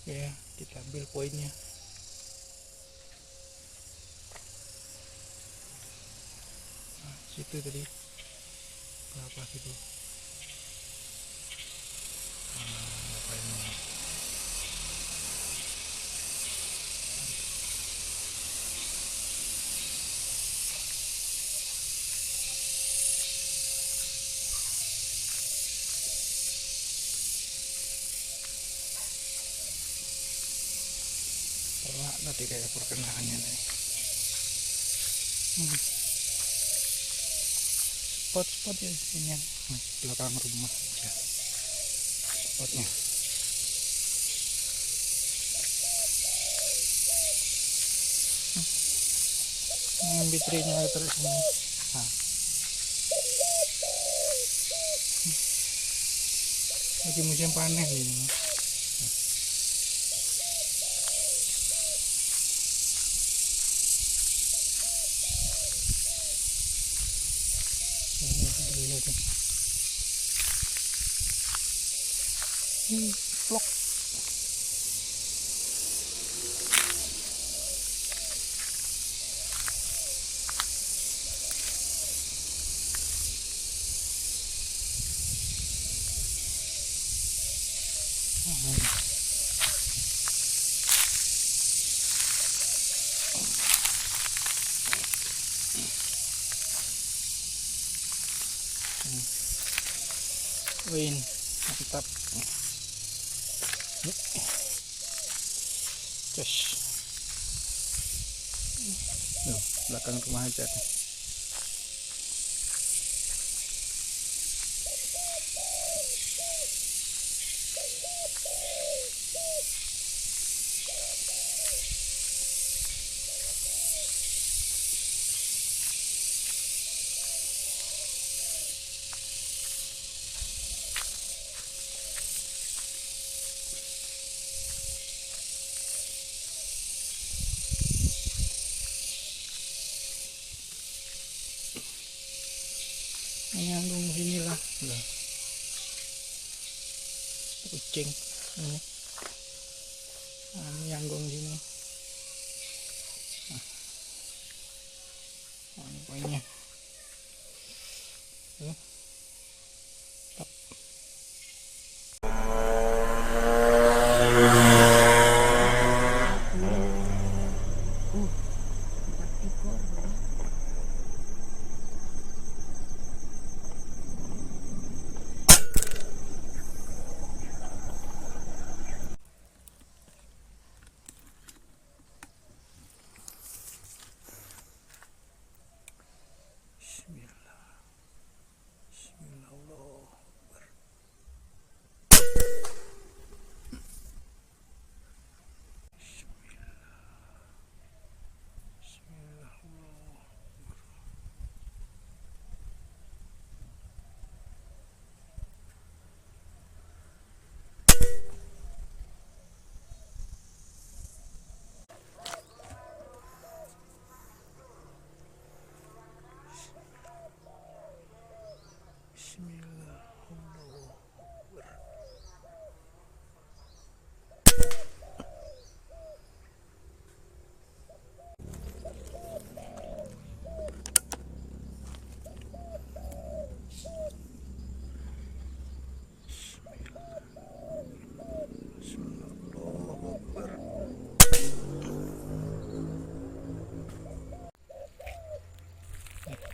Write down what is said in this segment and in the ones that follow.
Ya, kita ambil poinnya. Nah, situ tadi berapa situ? Berapa ini? Karena tadi kayak perkenalannya nih. Spot-spot ya ini belakang rumah aja spotnya. Bitrinya terus ini. Nah, lagi musim panen ini. Vlog. Win, mantap. Cus. Loh, belakang rumah aja nih. Nyambung sini lah. Loh. Kucing ini. Nyambung sini. Ini poinnya.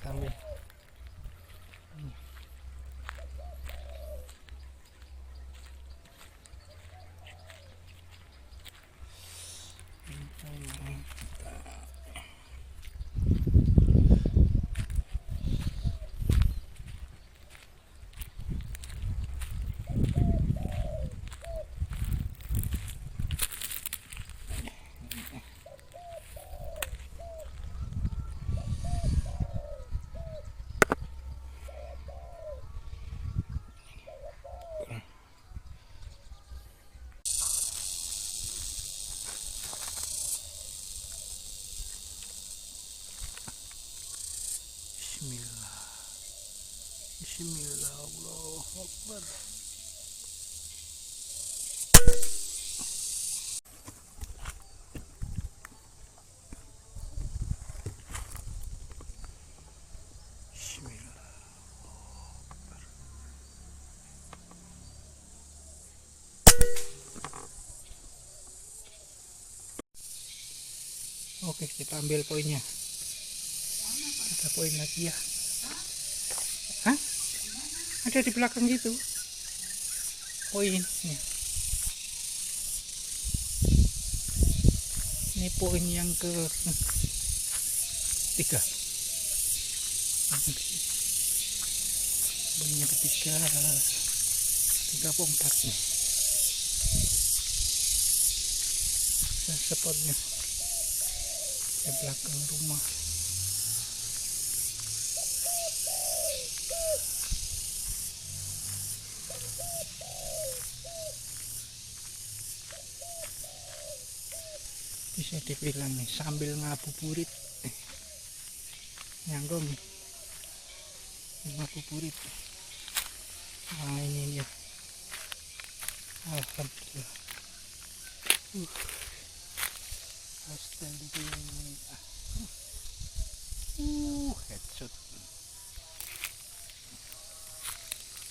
Ambil. Bismillah. Bismillah, Allahu Akbar. Oke, kita ambil poinnya. Kita poin lagi ya. Hah? Ada di belakang gitu. Poin nih. Ini poin yang ke 3. Poin yang ketiga 34 nih. Spotnya di belakang rumah. Bisa dibilang nih sambil ngabuburit nyanggung ngabuburit. Nah ini dia, alhamdulillah. Astagfirullah. Headshot.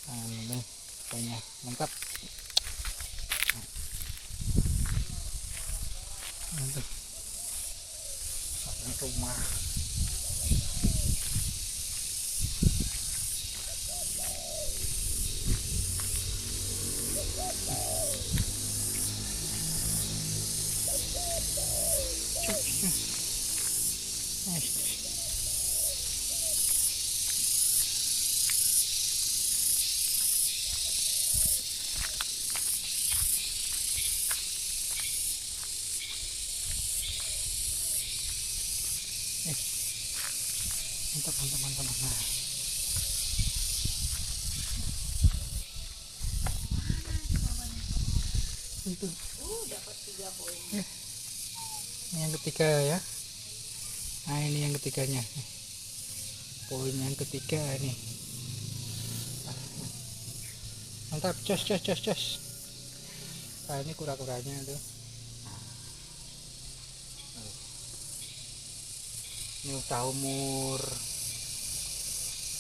Nah ini pokoknya mantap. Mantap. Rumah. Mantap, mantap, mantap, mantap. Itu. Dapat 3 poin. Ini yang ketiga ya. Nah ini yang ketiganya. Poin yang ketiga ini. Mantap, jos, jos, jos, jos. Nah ini kura-kuranya tuh. Ini udah umur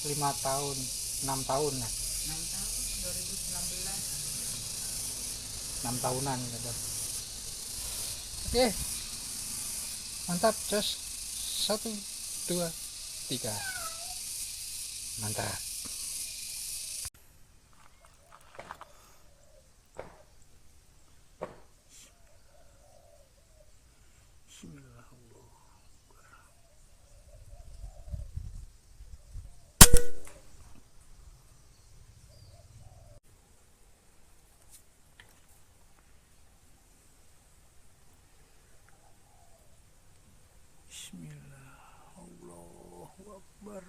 5 tahun, 6 tahun lah. 6 tahun 2019. 6 tahunan gitu. Oke. Mantap, jos. 1, 2, 3. Mantap. Bismillah, Allahu Akbar.